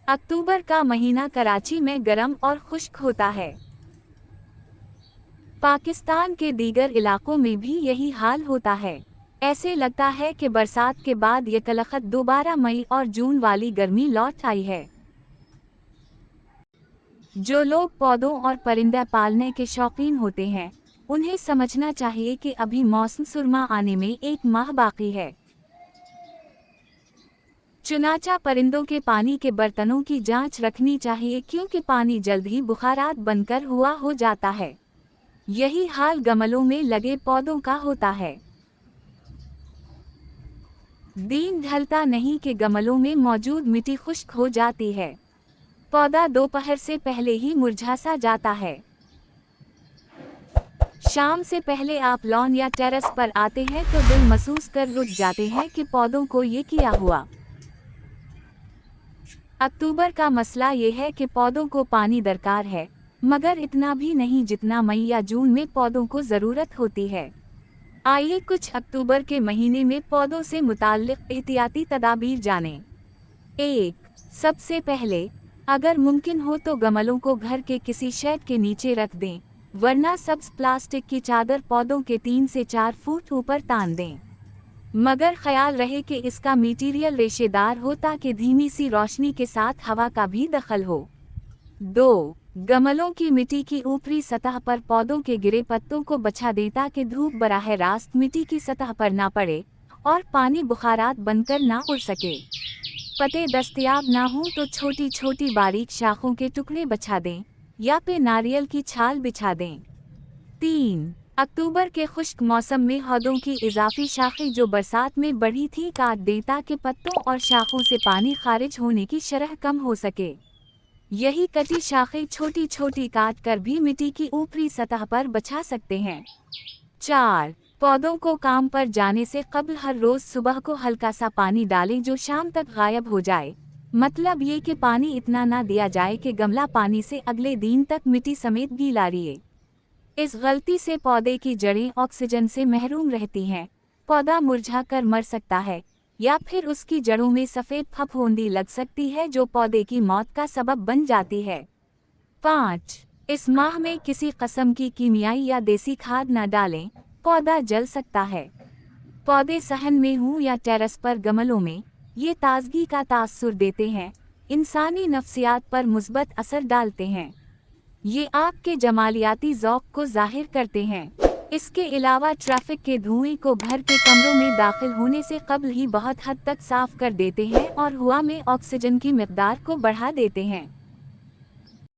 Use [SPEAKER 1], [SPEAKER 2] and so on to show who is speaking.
[SPEAKER 1] अक्टूबर का महीना कराची में गर्म और खुश्क होता है। पाकिस्तान के दीगर इलाकों में भी यही हाल होता है। ऐसे लगता है कि बरसात के बाद ये तलखत दोबारा मई और जून वाली गर्मी लौट आई है। जो लोग पौधों और परिंदे पालने के शौकीन होते हैं, उन्हें समझना चाहिए कि अभी मौसम सुरमा आने में एक माह बाकी है। चुनाचा परिंदों के पानी के बर्तनों की जांच रखनी चाहिए, क्योंकि पानी जल्द ही बुखारात बनकर हुआ हो जाता है। यही हाल गमलों में लगे पौधों का होता है। दिन ढलता नहीं कि गमलों में मौजूद मिट्टी खुश्क हो जाती है। पौधा दोपहर से पहले ही मुरझा सा जाता है। शाम से पहले आप लॉन या टेरेस पर आते हैं तो दिल महसूस कर रुक जाते हैं कि पौधों को ये क्या हुआ। अक्टूबर का मसला ये है कि पौधों को पानी दरकार है, मगर इतना भी नहीं जितना मई या जून में पौधों को ज़रूरत होती है। आइए कुछ अक्टूबर के महीने में पौधों से मुताल्लिक़ एहतियाती तदाबीर जानें। 1. सबसे पहले, अगर मुमकिन हो तो गमलों को घर के किसी शेड के नीचे रख दें, वरना सब्ज़ प्लास्टिक की चादर पौधों के 3 से 4 फुट ऊपर तान दें। मगर ख्याल रहे कि इसका मटीरियल रेशेदार हो ताकि धीमी सी रोशनी के साथ हवा का भी दखल हो। 2. गमलों की मिट्टी की ऊपरी सतह पर पौधों के गिरे पत्तों को बछा दें ताकि धूप बराह रास्त मिट्टी की सतह पर ना पड़े और पानी बुखारात बनकर ना उड़ सके। पत्ते दस्तयाब ना हों तो छोटी छोटी बारीक शाखों के टुकड़े बछा दें या फिर नारियल की छाल बिछा दें। 3. अक्टूबर के खुश्क मौसम में पौधों की इजाफी शाखें जो बरसात में बढ़ी थी काट दें ताकि पत्तों और शाखों से पानी खारिज होने की शरह कम हो सके। यही कटी शाखें छोटी छोटी काट कर भी मिट्टी की ऊपरी सतह पर बछा सकते हैं। 4. पौधों को काम पर जाने से कबल हर रोज सुबह को हल्का सा पानी डालें जो शाम तक गायब हो जाए। मतलब ये कि पानी इतना ना दिया जाए कि गमला पानी से अगले दिन तक मिट्टी समेत गीला रहे। इस गलती से पौधे की जड़ें ऑक्सीजन से महरूम रहती हैं, पौधा मुरझा कर मर सकता है या फिर उसकी जड़ों में सफ़ेद फफूंदी लग सकती है जो पौधे की मौत का सबब बन जाती है। 5. इस माह में किसी किस्म की कीमियाई या देसी खाद न डालें, पौधा जल सकता है। पौधे सहन में हों या टेरेस पर गमलों में, ये ताजगी का तासुर देते हैं, इंसानी नफ्सियात पर मुस्बत असर डालते हैं। ये आपके जमालियाती ज़ौक़ को ज़ाहिर करते हैं। इसके अलावा ट्रैफिक के धुएं को घर के कमरों में दाखिल होने से कबल ही बहुत हद तक साफ कर देते हैं और हवा में ऑक्सीजन की मिक़दार को बढ़ा देते हैं।